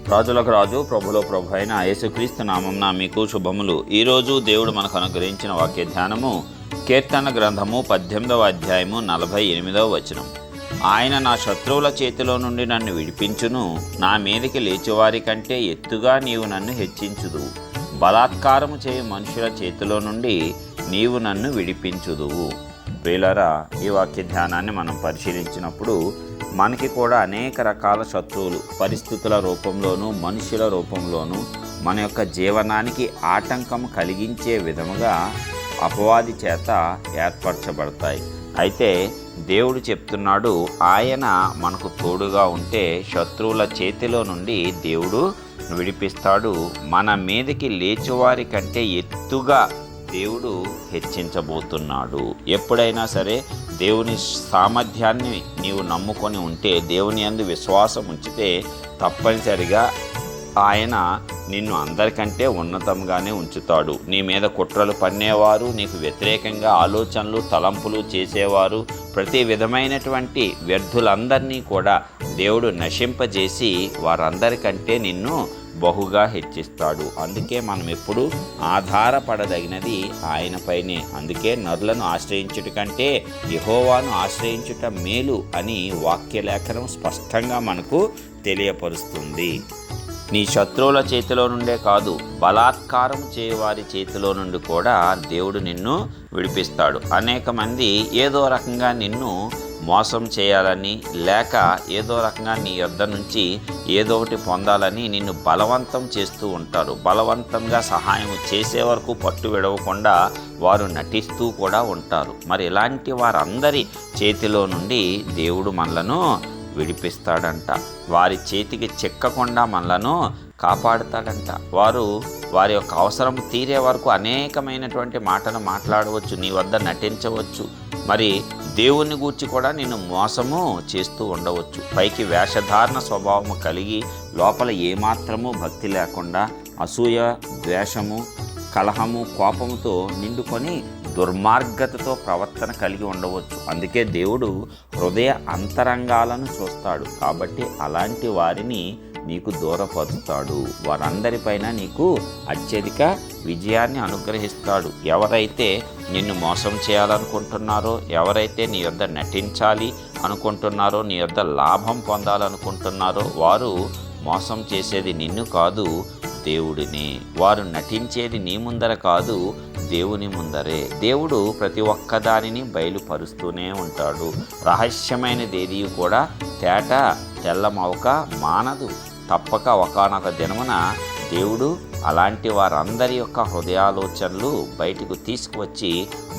రాజులకు రాజు ప్రభులో ప్రభు అయిన యేసుక్రీస్తు నామమున మీకు శుభములు. ఈరోజు దేవుడు మనకు అనుగ్రహించిన వాక్య ధ్యానము కీర్తన గ్రంథము 18వ అధ్యాయము 48వ వచనం. ఆయన నా శత్రువుల చేతిలో నుండి నన్ను విడిపించును, నా మీదకి లేచివారి కంటే ఎత్తుగా నీవు నన్ను హెచ్చించుదువు, బలాత్కారము చేయు మనుషుల చేతిలో నుండి నీవు నన్ను విడిపించుదువు. ప్రియులారా, ఈ వాక్య ధ్యానాన్ని మనం పరిశీలించినప్పుడు మనకి కూడా అనేక రకాల శత్రువులు పరిస్థితుల రూపంలోనూ మనుషుల రూపంలోనూ మన యొక్క జీవనానికి ఆటంకం కలిగించే విధముగా అపవాది చేత ఏర్పరచబడతాయి. అయితే దేవుడు చెప్తున్నాడు, ఆయన మనకు తోడుగా ఉంటే శత్రువుల చేతిలో నుండి దేవుడు విడిపిస్తాడు, మన మీదకి లేచివారి కంటే ఎత్తుగా దేవుడు హెచ్చించబోతున్నాడు. ఎప్పుడైనా సరే దేవుని సామర్థ్యాన్ని నీవు నమ్ముకొని ఉంటే, దేవుని యందు విశ్వాసం ఉంచితే తప్పనిసరిగా ఆయన నిన్ను అందరికంటే ఉన్నతంగానే ఉంచుతాడు. నీ మీద కుట్రలు పన్నేవారు, నీకు వ్యతిరేకంగా ఆలోచనలు తలంపులు చేసేవారు, ప్రతి విధమైనటువంటి వ్యర్థులందరినీ కూడా దేవుడు నశింపజేసి వారందరికంటే నిన్ను బహుగా హెచ్చిస్తాడు. అందుకే మనం ఎప్పుడు ఆధారపడదగినది ఆయనపైనే. అందుకే నరులను ఆశ్రయించుట కంటే యెహోవాను ఆశ్రయించుట మేలు అని వాక్యలేఖనం స్పష్టంగా మనకు తెలియపరుస్తుంది. నీ శత్రువుల చేతిలో నుండే కాదు, బలాత్కారం చేయవారి చేతిలో నుండి కూడా దేవుడు నిన్ను విడిపిస్తాడు. అనేక మంది ఏదో రకంగా నిన్ను మోసం చేయాలని, లేక ఏదో రకంగా నీ యొద్ద నుంచి ఏదో ఒకటి పొందాలని నిన్ను బలవంతం చేస్తూ ఉంటారు. బలవంతంగా సహాయం చేసే వరకు పట్టు విడవకుండా వారు నటిస్తూ కూడా ఉంటారు. మరి ఇలాంటి వారందరి చేతిలో నుండి దేవుడు మనలను విడిపిస్తాడంట. వారి చేతికి చిక్కకుండా మనలను కాపాడుతాడంట. వారి యొక్క అవసరం తీరే వరకు అనేకమైనటువంటి మాటలు మాట్లాడవచ్చు, నీ వద్ద నటించవచ్చు, మరి దేవుణ్ణి గూర్చి కూడా నిన్ను మోసము చేస్తూ ఉండవచ్చు. పైకి వేషధారణ స్వభావము కలిగి లోపల ఏమాత్రము భక్తి లేకుండా అసూయ, ద్వేషము, కలహము, కోపముతో నిండుకొని దుర్మార్గతతో ప్రవర్తన కలిగి ఉండవచ్చు. అందుకే దేవుడు హృదయ అంతరంగాలను చూస్తాడు. కాబట్టి అలాంటి వారిని నీకు దూరపరుస్తాడు. వారందరిపైన నీకు అత్యధిక విజయాన్ని అనుగ్రహిస్తాడు. ఎవరైతే నిన్ను మోసం చేయాలనుకుంటున్నారో, ఎవరైతే నీ యొద్ద నటించాలి అనుకుంటున్నారో, నీ యొద్ద లాభం పొందాలనుకుంటున్నారో, వారు మోసం చేసేది నిన్ను కాదు, దేవుడిని. వారు నటించేది నీ ముందర కాదు, దేవుని ముందరే. దేవుడు ప్రతి ఒక్కదానిని బయలుపరుస్తూనే ఉంటాడు. రహస్యమైనదేది కూడా తేట తెల్లమవక మానదు. తప్పక ఒకానొక దినమున దేవుడు అలాంటి వారందరి యొక్క హృదయాలోచనలు బయటకు తీసుకువచ్చి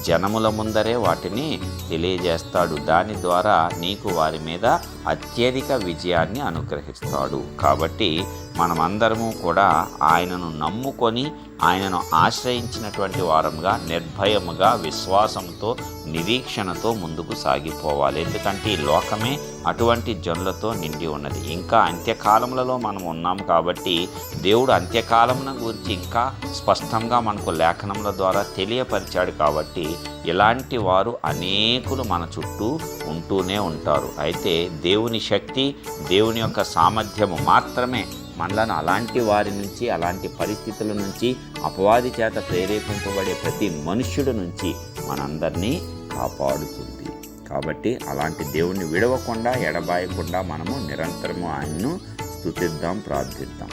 జనముల ముందరే వాటిని తెలియజేస్తాడు. దాని ద్వారా నీకు వారి మీద అత్యధిక విజయాన్ని అనుగ్రహిస్తాడు. కాబట్టి మనమందరము కూడా ఆయనను నమ్ముకొని ఆయనను ఆశ్రయించినటువంటి వారముగా నిర్భయముగా విశ్వాసంతో నిరీక్షణతో ముందుకు సాగిపోవాలి. ఎందుకంటే ఈ లోకమే అటువంటి జనులతో నిండి ఉన్నది. ఇంకా అంత్యకాలములలో మనం ఉన్నాము కాబట్టి దేవుడు అంత్యకాలమున గురించి ఇంకా స్పష్టంగా మనకు లేఖనముల ద్వారా తెలియపరిచాడు. కాబట్టి ఇలాంటి వారు అనేకులు మన చుట్టూ ఉంటూనే ఉంటారు. అయితే దేవుని శక్తి, దేవుని యొక్క సామర్థ్యము మాత్రమే మనలను అలాంటి వారి నుంచి, అలాంటి పరిస్థితుల నుంచి, అపవాది చేత ప్రేరేపింపబడే ప్రతి మనుష్యుడి నుంచి మనందరినీ కాపాడుతుంది. కాబట్టి అలాంటి దేవుణ్ణి విడవకుండా, ఎడబాయకుండా మనము నిరంతరము ఆయన్ను స్తుతిద్దాం, ప్రార్థిద్దాం.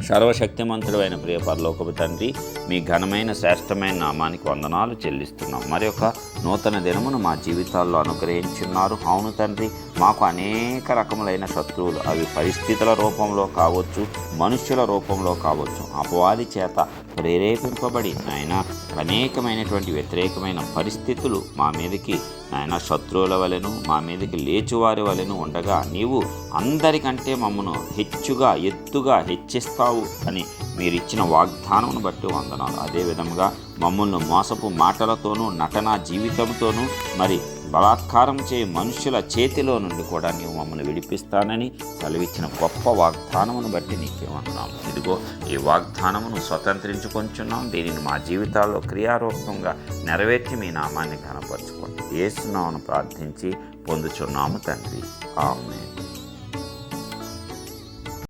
సర్వశక్తిమంతుడు అయిన ప్రియ పరలోకపు తండ్రి, మీ ఘనమైన శ్రేష్టమైన నామానికి వందనాలు చెల్లిస్తున్నాం. మరి యొక్క నూతన దినమును మా జీవితాల్లో అనుగ్రహించున్నారు. అవును తండ్రి, మాకు అనేక రకములైన శత్రువులు, అవి పరిస్థితుల రూపంలో కావచ్చు, మనుష్యుల రూపంలో కావచ్చు, అపవాది చేత ప్రేరేపింపబడి ఆయన అనేకమైనటువంటి వ్యతిరేకమైన పరిస్థితులు మా మీదకి ఆయన శత్రువుల వలెను, మా మీదకి లేచువారి వలెను ఉండగా, నీవు అందరికంటే మమ్మను హెచ్చుగా ఎత్తుగా హెచ్చిస్తావు అని మీరిచ్చిన వాగ్దానమును బట్టి వందనాలు. అదేవిధంగా మమ్మల్ని మోసపు మాటలతోనూ, నటనా జీవితంతోనూ, మరి బలాత్కారం చేయ మనుషుల చేతిలో నుండి కూడా నీవు మమ్మల్ని విడిపిస్తానని సెలవిచ్చిన గొప్ప వాగ్దానమును బట్టి నీకే వందనాలు. ఇదిగో ఈ వాగ్దానమును స్వతంత్రించుకొంచున్నాం. దీనిని మా జీవితాల్లో క్రియారూపంగా నెరవేర్చి మీ నామాన్ని ఘనపరచుకోండి. యేసు నామమున ప్రార్థించి పొందుచున్నాము తండ్రి. ఆమేన్.